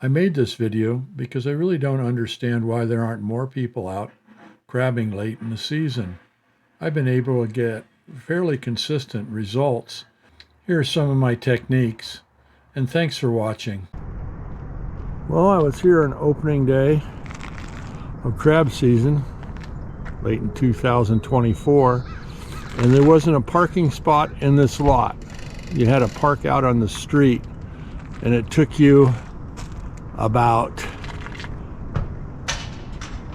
I made this video because I really don't understand why there aren't more people out crabbing late in the season. I've been able to get fairly consistent results. Here are some of my techniques, and thanks for watching. Well, I was here on opening day of crab season, late in 2024, and there wasn't a parking spot in this lot. You had to park out on the street, and it took you about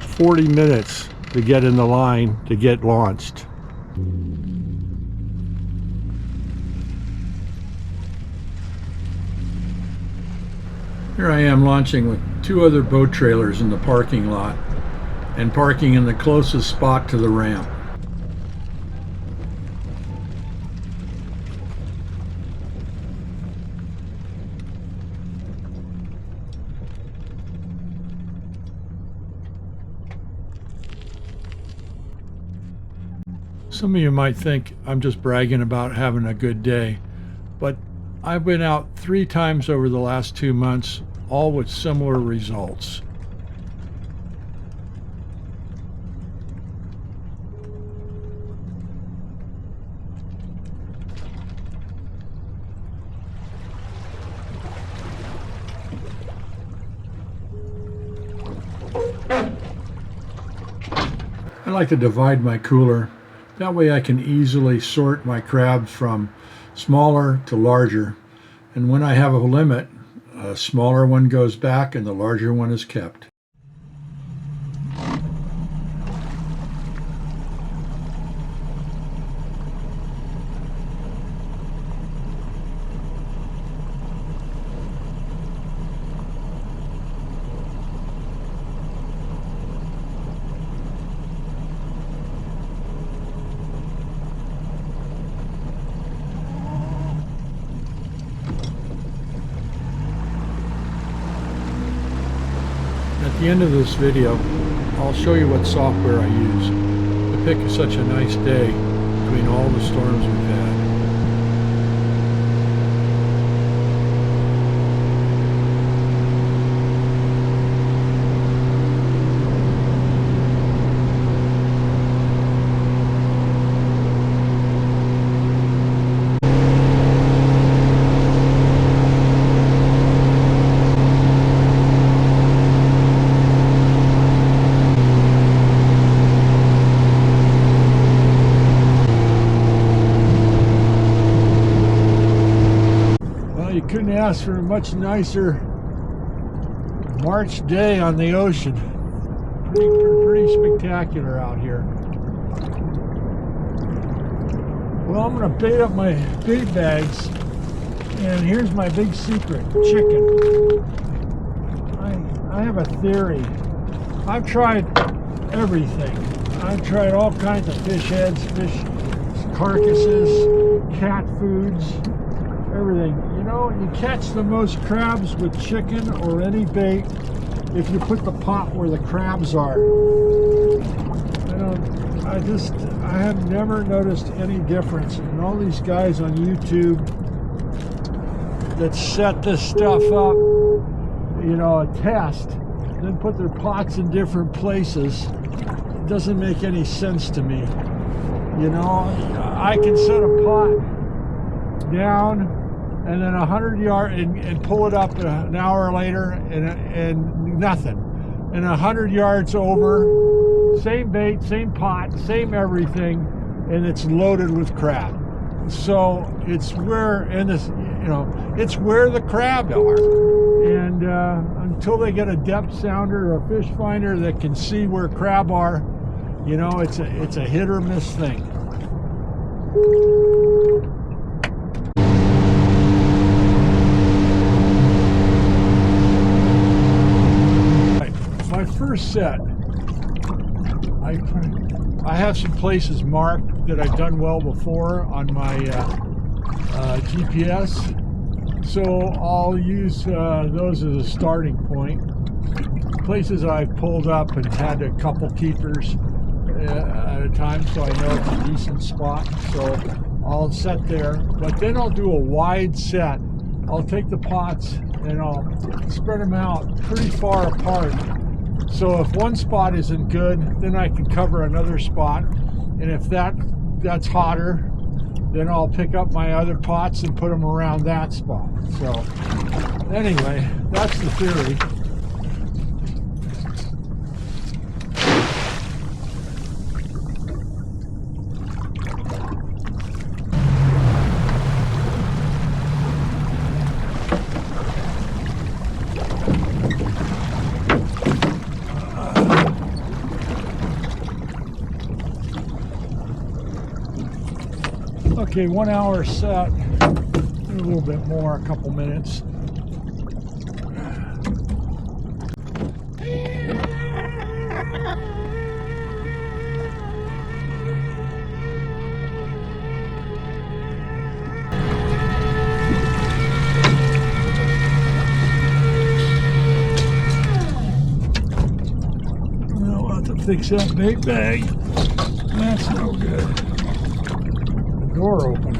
40 minutes to get in the line to get launched. Here I am launching with two other boat trailers in the parking lot and parking in the closest spot to the ramp. Some of you might think I'm just bragging about having a good day, but I've been out 3 times over the last 2 months, all with similar results. I like to divide my cooler. That way I can easily sort my crabs from smaller to larger. And when I have a limit, a smaller one goes back and the larger one is kept. At the end of this video, I'll show you what software I use to pick such a nice day between all the storms we've had. You couldn't ask for a much nicer March day on the ocean. Pretty spectacular out here. Well, I'm going to bait up my bait bags, and here's my big secret: chicken. I have a theory. I've tried everything. I've tried all kinds of fish heads, fish carcasses, cat foods, everything. You know, you catch the most crabs with chicken or any bait if you put the pot where the crabs are. I have never noticed any difference. And all these guys on YouTube that set this stuff up, you know, a test, then put their pots in different places, it doesn't make any sense to me. You know, I can set a pot down and then 100 yards and pull it up an hour later and nothing. And 100 yards over, same bait, same pot, same everything, and it's loaded with crab. So it's where, it's where the crab are. And until they get a depth sounder or a fish finder that can see where crab are, you know, it's a hit or miss thing. My first set, I have some places marked that I've done well before on my GPS, so I'll use those as a starting point. Places I've pulled up and had a couple keepers at a time, so I know it's a decent spot, so I'll set there. But then I'll do a wide set. I'll take the pots and I'll spread them out pretty far apart. So if one spot isn't good, then I can cover another spot. And if that's hotter, then I'll pick up my other pots and put them around that spot. So anyway, that's the theory. Okay, 1 hour set, a little bit more, a couple minutes. I'll have to fix that bait bag. That's no good. Door open.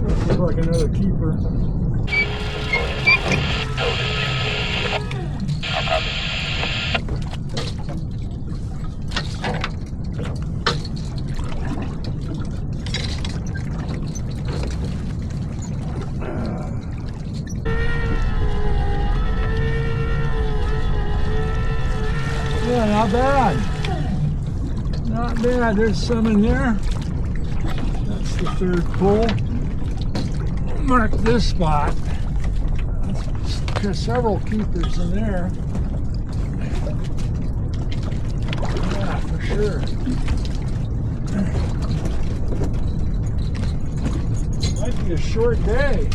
Looks like another keeper. Yeah, not bad. Not bad. There's some in there. That's the third pull. Mark this spot. There's several keepers in there. Yeah, for sure. Might be a short day.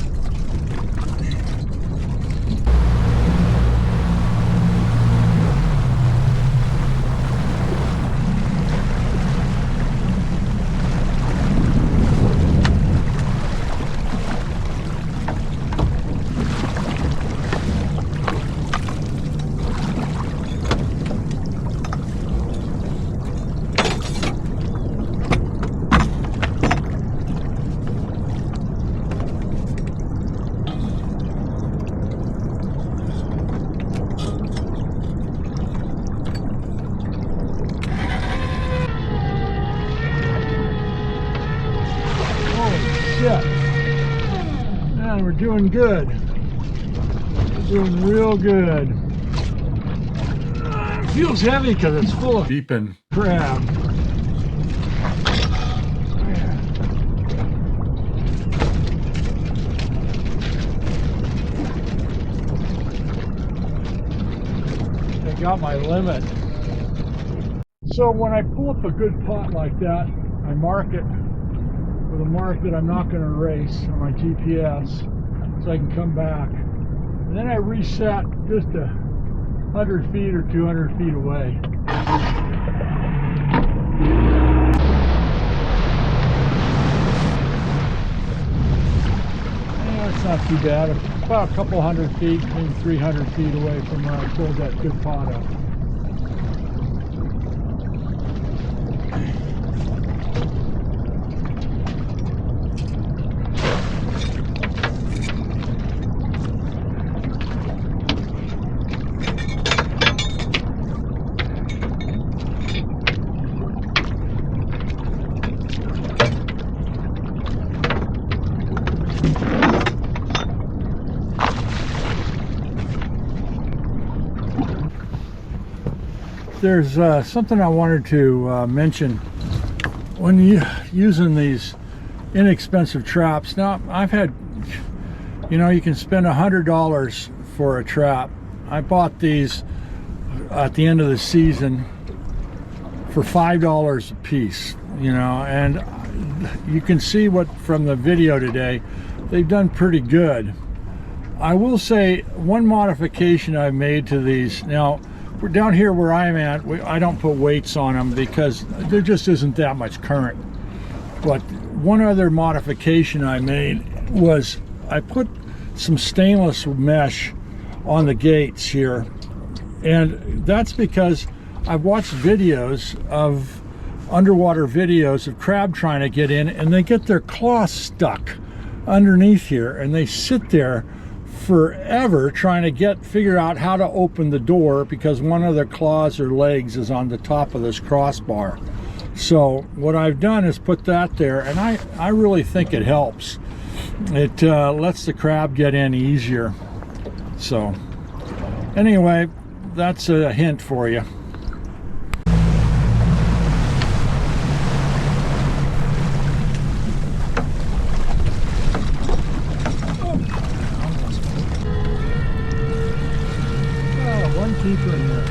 Man, we're doing good. We're doing real good. It feels heavy because it's full of beeping crab. I got my limit. So when I pull up a good pot like that, I mark it with a mark that I'm not going to erase on my GPS, so I can come back. And then I reset just 100 feet or 200 feet away. Yeah, it's not too bad. About a couple hundred feet, maybe 300 feet away from where I pulled that good pot up. There's something I wanted to mention when using these inexpensive traps. Now, I've had, you know, you can spend $100 for a trap. I bought these at the end of the season for $5 a piece, you know, and you can see what from the video today, they've done pretty good. I will say one modification I've made to these. Now, we're down here where I'm at, I don't put weights on them because there just isn't that much current. But one other modification I made was I put some stainless mesh on the gates here, and that's because I've watched videos of underwater videos of crab trying to get in, and they get their claws stuck underneath here, and they sit there forever trying to figure out how to open the door because one of their claws or legs is on the top of this crossbar. So what I've done is put that there, and I really think it helps. It lets the crab get in easier. So anyway, that's a hint for you. One keeper in there.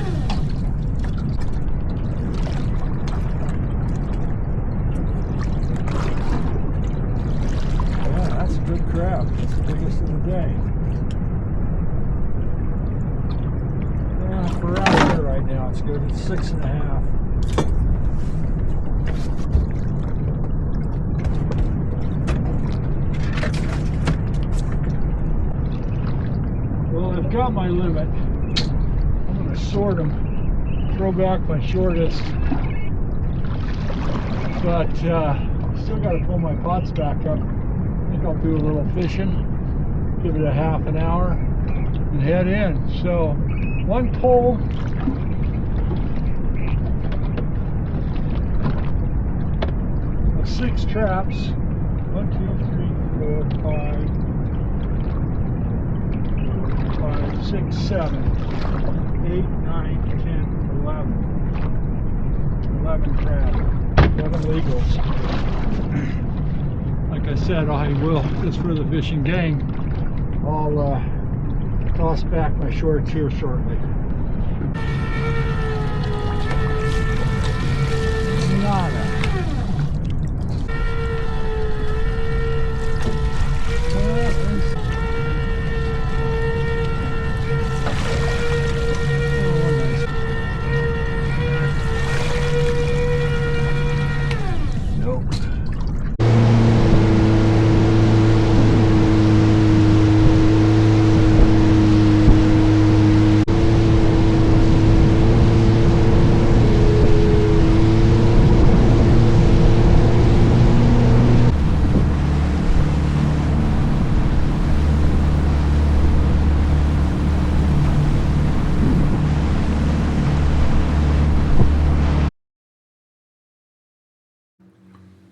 Yeah, that's a good crab. That's the biggest of the day. Yeah, for out here right now, it's good. It's 6.5. Well, I've got my limit. Sort them, throw back my shortest, but still got to pull my pots back up. I think I'll do a little fishing, give it a half an hour, and head in. So one pull, of 6 traps. 1, 2, 3, 4, 5, 6, 7. 8, 9, 10, 11 crab, 11 legals. Like I said, I will, just for the fishing gang, I'll toss back my shorts here shortly. Nada.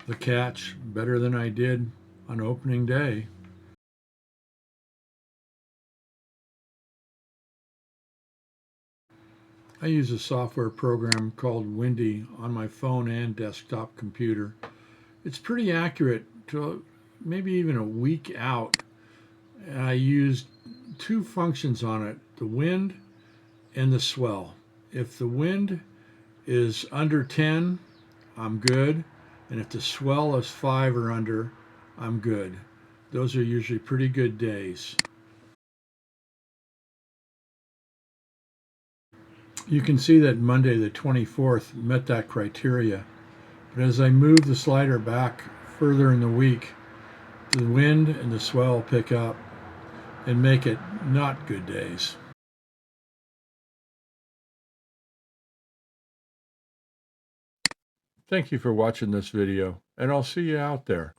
The catch better than I did on opening day. I use a software program called Windy on my phone and desktop computer. It's pretty accurate to maybe even a week out. I used 2 functions on it, the wind and the swell. If the wind is under 10, I'm good. And if the swell is 5 or under, I'm good. Those are usually pretty good days. You can see that Monday the 24th met that criteria. But as I move the slider back further in the week, the wind and the swell pick up and make it not good days. Thank you for watching this video, and I'll see you out there.